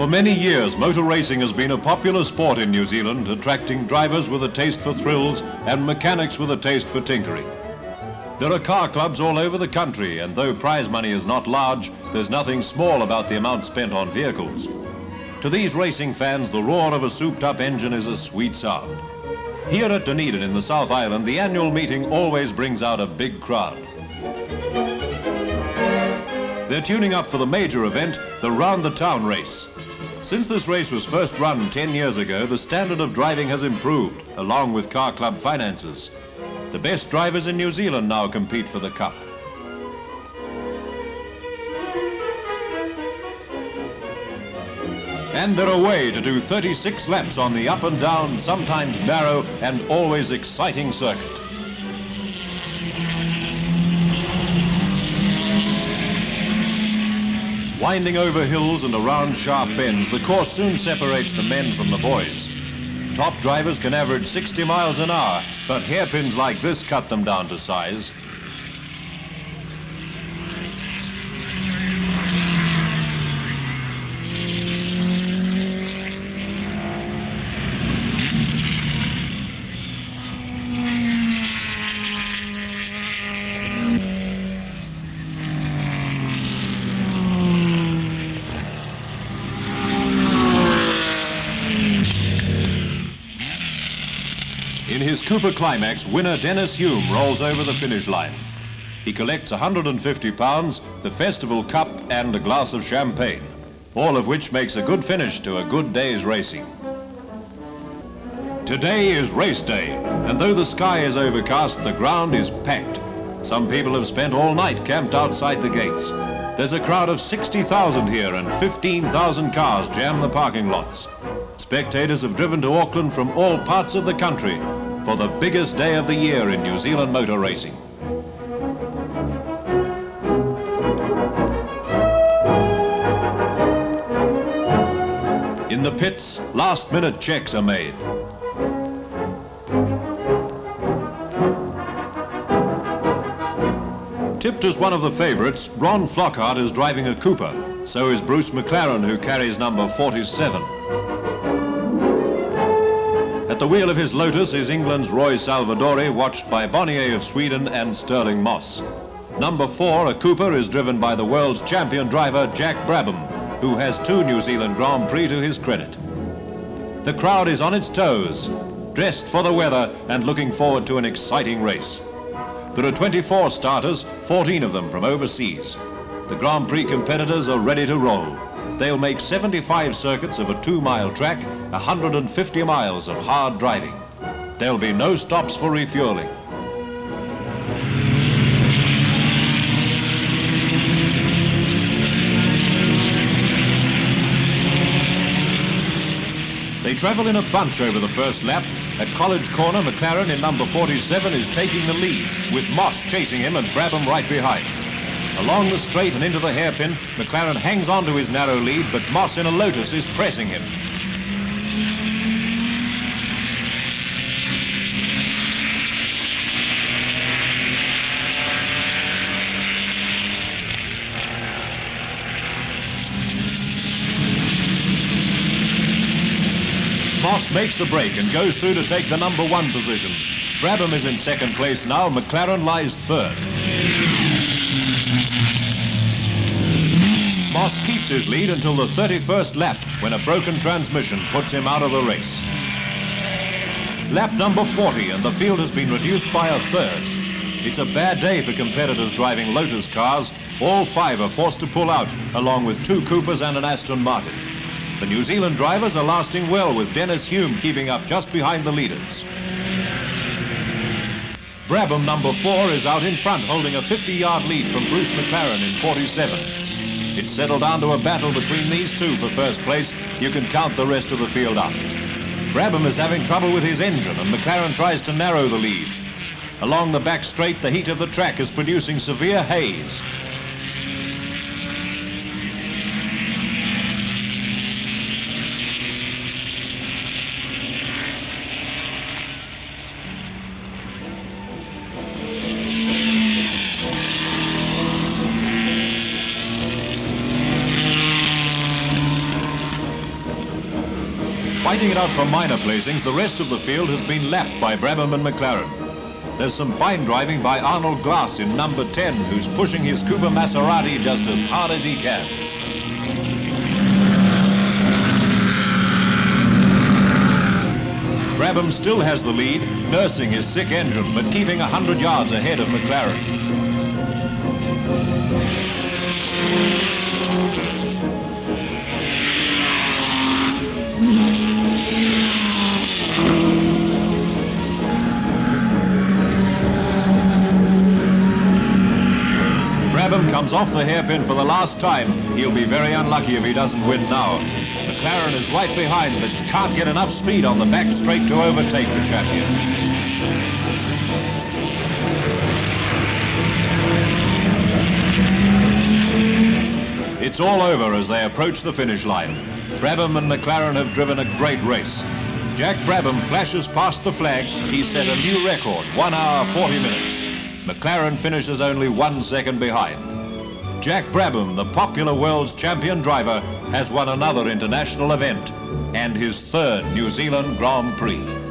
For many years, motor racing has been a popular sport in New Zealand, attracting drivers with a taste for thrills and mechanics with a taste for tinkering. There are car clubs all over the country, and though prize money is not large, there's nothing small about the amount spent on vehicles. To these racing fans, the roar of a souped-up engine is a sweet sound. Here at Dunedin in the South Island, the annual meeting always brings out a big crowd. They're tuning up for the major event, the Round the Town race. Since this race was first run 10 years ago, the standard of driving has improved, along with car club finances. The best drivers in New Zealand now compete for the cup. And they're away to do 36 laps on the up and down, sometimes narrow and always exciting circuit. Winding over hills and around sharp bends, the course soon separates the men from the boys. Top drivers can average 60 miles an hour, but hairpins like this cut them down to size. In his Cooper Climax, winner Dennis Hume rolls over the finish line. He collects £150, the festival cup and a glass of champagne, all of which makes a good finish to a good day's racing. Today is race day, and though the sky is overcast, the ground is packed. Some people have spent all night camped outside the gates. There's a crowd of 60,000 here and 15,000 cars jam the parking lots. Spectators have driven to Auckland from all parts of the country for the biggest day of the year in New Zealand motor racing. In the pits, last-minute checks are made. Tipped as one of the favourites, Ron Flockhart is driving a Cooper. So is Bruce McLaren, who carries number 47. At the wheel of his Lotus is England's Roy Salvadori, watched by Bonnier of Sweden and Sterling Moss. Number 4, a Cooper, is driven by the world's champion driver Jack Brabham, who has 2 New Zealand Grand Prix to his credit. The crowd is on its toes, dressed for the weather and looking forward to an exciting race. There are 24 starters, 14 of them from overseas. The Grand Prix competitors are ready to roll. They'll make 75 circuits of a 2-mile track, 150 miles of hard driving. There'll be no stops for refueling. They travel in a bunch over the first lap. At College Corner, McLaren in number 47 is taking the lead, with Moss chasing him and Brabham right behind. Along the straight and into the hairpin, McLaren hangs on to his narrow lead, but Moss in a Lotus is pressing him. Moss makes the break and goes through to take the number 1 position. Brabham is in second place now, McLaren lies third. Moss keeps his lead until the 31st lap, when a broken transmission puts him out of the race. Lap number 40, and the field has been reduced by a third. It's a bad day for competitors driving Lotus cars. All 5 are forced to pull out, along with 2 Coopers and an Aston Martin. The New Zealand drivers are lasting well, with Dennis Hume keeping up just behind the leaders. Brabham, number 4, is out in front, holding a 50-yard lead from Bruce McLaren in 47. It's settled down to a battle between these 2 for first place. You can count the rest of the field up. Brabham is having trouble with his engine, and McLaren tries to narrow the lead. Along the back straight, the heat of the track is producing severe haze. Fighting it out for minor placings, the rest of the field has been lapped by Brabham and McLaren. There's some fine driving by Arnold Glass in number 10, who's pushing his Cooper Maserati just as hard as he can. Brabham still has the lead, nursing his sick engine, but keeping 100 yards ahead of McLaren. Brabham comes off the hairpin for the last time. He'll be very unlucky if he doesn't win now. McLaren is right behind, but can't get enough speed on the back straight to overtake the champion. It's all over as they approach the finish line. Brabham and McLaren have driven a great race. Jack Brabham flashes past the flag. He set a new record, 1 hour, 40 minutes. McLaren finishes only 1 second behind. Jack Brabham, the popular world's champion driver, has won another international event and his 3rd New Zealand Grand Prix.